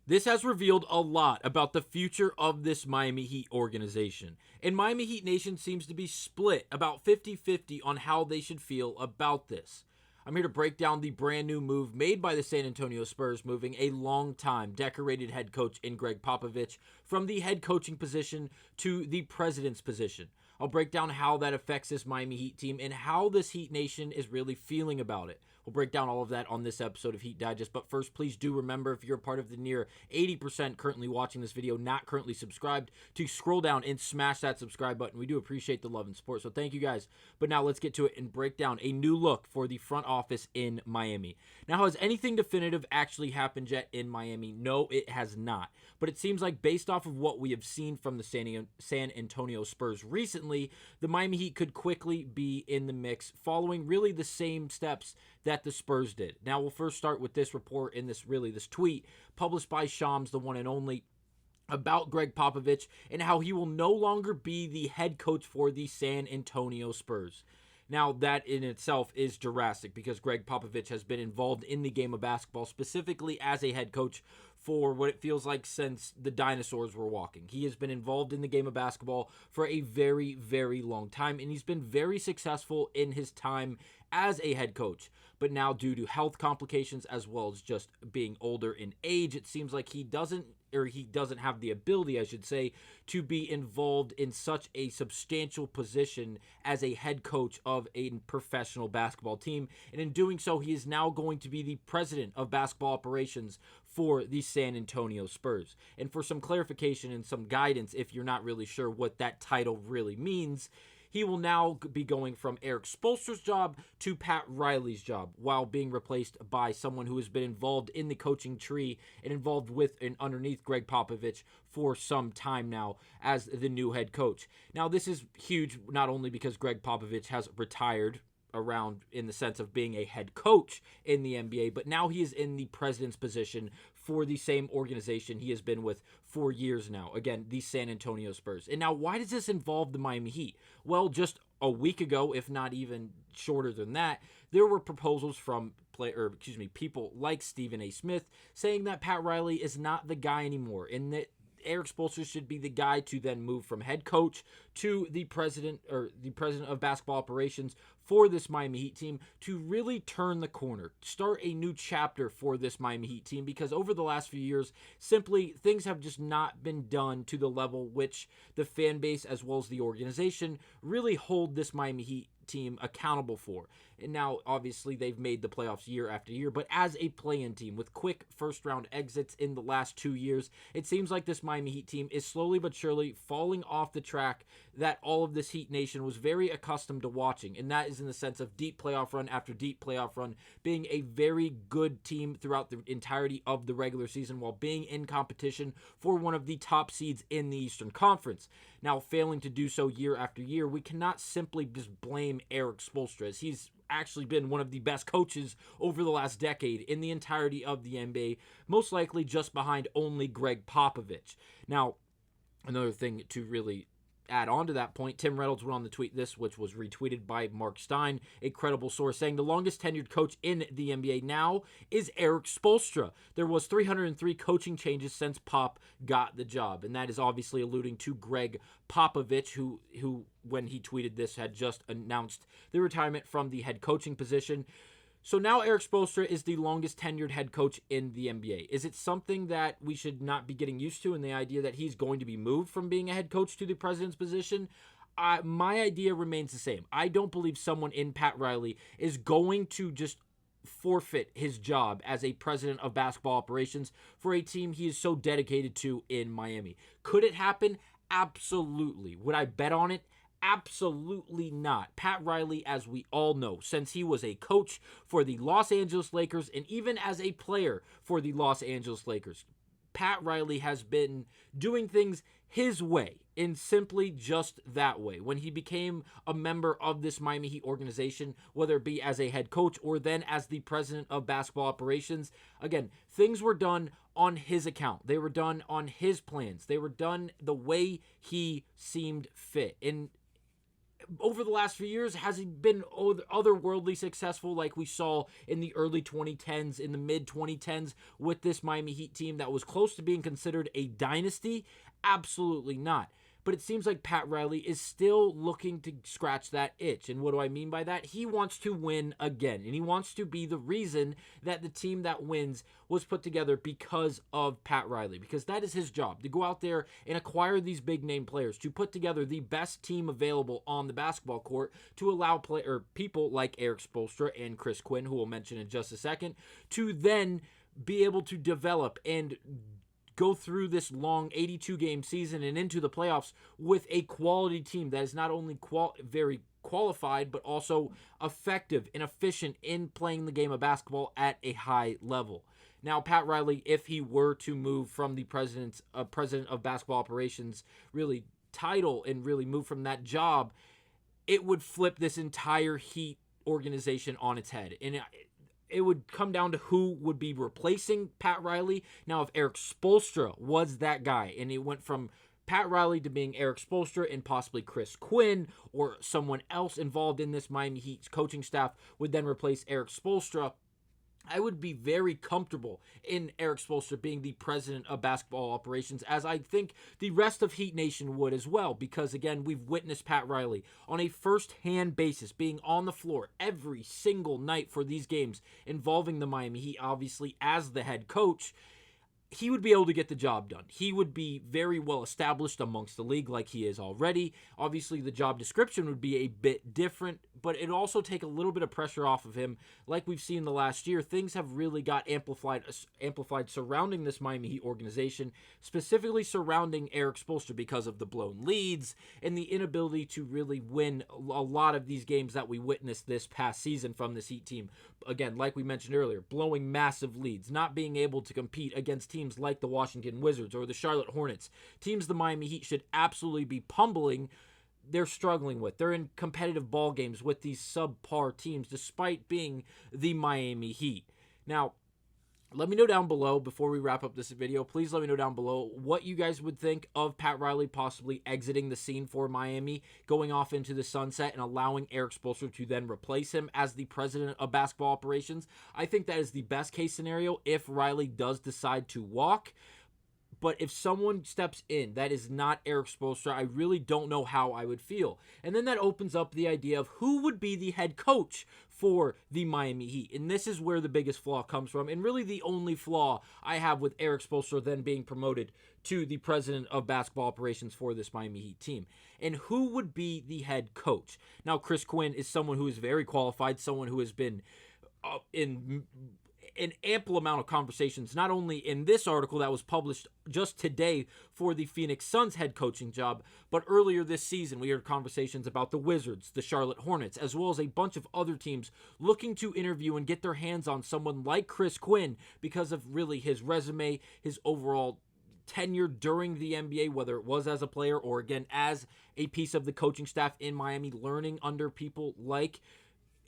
This has revealed a lot about the future of this Miami Heat organization. And Miami Heat Nation seems to be split about 50-50 on how they should feel about this. I'm here to break down the brand new move made by the San Antonio Spurs, moving a long-time decorated head coach in Greg Popovich from the head coaching position to the president's position. I'll break down how that affects this Miami Heat team and how this Heat Nation is really feeling about it. We'll break down all of that on this episode of Heat Digest. But first, please do remember, if you're a part of the near 80% currently watching this video, not currently subscribed, to scroll down and smash that subscribe button. We do appreciate the love and support, so thank you guys. But now let's get to it and break down a new look for the front office in Miami. Now, has anything definitive actually happened yet in Miami? No, it has not. But it seems like, based off of what we have seen from the San Antonio Spurs recently, the Miami Heat could quickly be in the mix, following really the same steps that the Spurs did. Now, we'll first start with this report in this tweet published by Shams, the one and only, about Greg Popovich and how he will no longer be the head coach for the San Antonio Spurs. Now, that in itself is drastic because Greg Popovich has been involved in the game of basketball, specifically as a head coach, for what it feels like since the dinosaurs were walking. He has been involved in the game of basketball for a very, very long time, and he's been very successful in his time as a head coach. But now, due to health complications as well as just being older in age, it seems like he doesn't have the ability, I should say, to be involved in such a substantial position as a head coach of a professional basketball team. And in doing so, he is now going to be the president of basketball operations for the San Antonio Spurs. And for some clarification and some guidance, if you're not really sure what that title really means, he will now be going from Erik Spoelstra's job to Pat Riley's job, while being replaced by someone who has been involved in the coaching tree and involved with and underneath Greg Popovich for some time now as the new head coach. Now, this is huge, not only because Greg Popovich has retired around in the sense of being a head coach in the NBA, but now he is in the president's position for the same organization he has been with for years now. Again, the San Antonio Spurs. And now, why does this involve the Miami Heat? Well, just a week ago, if not even shorter than that, there were proposals from people like Stephen A. Smith saying that Pat Riley is not the guy anymore, and that Erik Spoelstra should be the guy to then move from head coach to the president of basketball operations for this Miami Heat team, to really turn the corner, start a new chapter for this Miami Heat team, because over the last few years, simply things have just not been done to the level which the fan base as well as the organization really hold this Miami Heat team accountable for. And now, obviously, they've made the playoffs year after year, but as a play-in team with quick first-round exits in the last 2 years, it seems like this Miami Heat team is slowly but surely falling off the track that all of this Heat Nation was very accustomed to watching, and that is in the sense of deep playoff run after deep playoff run, being a very good team throughout the entirety of the regular season while being in competition for one of the top seeds in the Eastern Conference. Now, failing to do so year after year, we cannot simply just blame Erik Spoelstra, as he's actually been one of the best coaches over the last decade in the entirety of the NBA, most likely just behind only Greg Popovich. Now, another thing to really add on to that point, Tim Reynolds went on to tweet this, which was retweeted by Mark Stein, a credible source, saying the longest tenured coach in the NBA now is Erik Spoelstra. There was 303 coaching changes since Pop got the job, and that is obviously alluding to Greg Popovich, who when he tweeted this had just announced the retirement from the head coaching position. So now Erik Spoelstra is the longest tenured head coach in the NBA. Is it something that we should not be getting used to, in the idea that he's going to be moved from being a head coach to the president's position? My idea remains the same. I don't believe someone in Pat Riley is going to just forfeit his job as a president of basketball operations for a team he is so dedicated to in Miami. Could it happen? Absolutely. Would I bet on it? Absolutely not. Pat Riley, as we all know, since he was a coach for the Los Angeles Lakers and even as a player for the Los Angeles Lakers, Pat Riley has been doing things his way, and simply just that way. When he became a member of this Miami Heat organization, whether it be as a head coach or then as the president of basketball operations, again, things were done on his account. They were done on his plans. They were done the way he seemed fit. And over the last few years, has he been otherworldly successful like we saw in the early 2010s, in the mid 2010s with this Miami Heat team that was close to being considered a dynasty? Absolutely not. But it seems like Pat Riley is still looking to scratch that itch. And what do I mean by that? He wants to win again. And he wants to be the reason that the team that wins was put together because of Pat Riley. Because that is his job, to go out there and acquire these big name players, to put together the best team available on the basketball court, to allow people like Erik Spoelstra and Chris Quinn, who we'll mention in just a second, to then be able to develop and go through this long 82-game season and into the playoffs with a quality team that is not only very qualified, but also effective and efficient in playing the game of basketball at a high level. Now, Pat Riley, if he were to move from the president of basketball operations really title and really move from that job, it would flip this entire Heat organization on its head. And it would come down to who would be replacing Pat Riley. Now, if Erik Spoelstra was that guy, and he went from Pat Riley to being Erik Spoelstra and possibly Chris Quinn or someone else involved in this Miami Heat coaching staff would then replace Erik Spoelstra, I would be very comfortable in Erik Spoelstra being the president of basketball operations, as I think the rest of Heat Nation would as well, because again, we've witnessed Pat Riley on a first-hand basis being on the floor every single night for these games involving the Miami Heat, obviously as the head coach. He would be able to get the job done. He would be very well established amongst the league like he is already. Obviously, the job description would be a bit different, but it'd also take a little bit of pressure off of him. Like we've seen the last year, things have really got amplified surrounding this Miami Heat organization, specifically surrounding Erik Spoelstra because of the blown leads and the inability to really win a lot of these games that we witnessed this past season from this Heat team. Again, like we mentioned earlier, blowing massive leads, not being able to compete against teams like the Washington Wizards or the Charlotte Hornets, teams the Miami Heat should absolutely be pummeling. They're struggling with. They're in competitive ball games with these subpar teams despite being the Miami Heat. Now, let me know down below before we wrap up this video. Please let me know down below what you guys would think of Pat Riley possibly exiting the scene for Miami, going off into the sunset and allowing Erik Spoelstra to then replace him as the president of basketball operations. I think that is the best case scenario if Riley does decide to walk. But if someone steps in that is not Erik Spoelstra, I really don't know how I would feel. And then that opens up the idea of who would be the head coach for the Miami Heat. And this is where the biggest flaw comes from, and really the only flaw I have with Erik Spoelstra then being promoted to the president of basketball operations for this Miami Heat team. And who would be the head coach? Now, Chris Quinn is someone who is very qualified, someone who has been in an ample amount of conversations, not only in this article that was published just today for the Phoenix Suns head coaching job, but earlier this season we heard conversations about the Wizards, the Charlotte Hornets, as well as a bunch of other teams looking to interview and get their hands on someone like Chris Quinn because of really his resume, his overall tenure during the NBA, whether it was as a player or again as a piece of the coaching staff in Miami, learning under people like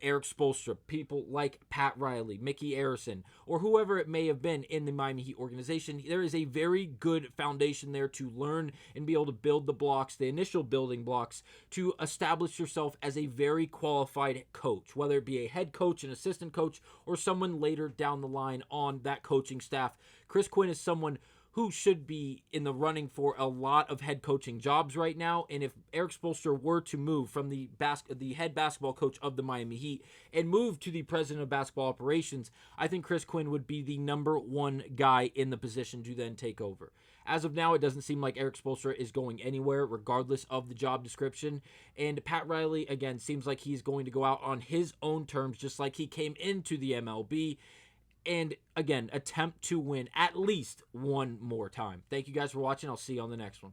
Erik Spoelstra, people like Pat Riley, Mickey Arison, or whoever it may have been in the Miami Heat organization. There is a very good foundation there to learn and be able to build the blocks, the initial building blocks, to establish yourself as a very qualified coach, whether it be a head coach, an assistant coach, or someone later down the line on that coaching staff. Chris Quinn is someone who should be in the running for a lot of head coaching jobs right now. And if Erik Spoelstra were to move from the head basketball coach of the Miami Heat and move to the president of basketball operations, I think Chris Quinn would be the number one guy in the position to then take over. As of now, it doesn't seem like Erik Spoelstra is going anywhere, regardless of the job description. And Pat Riley, again, seems like he's going to go out on his own terms, just like he came into the MLB. And again, attempt to win at least one more time. Thank you guys for watching. I'll see you on the next one.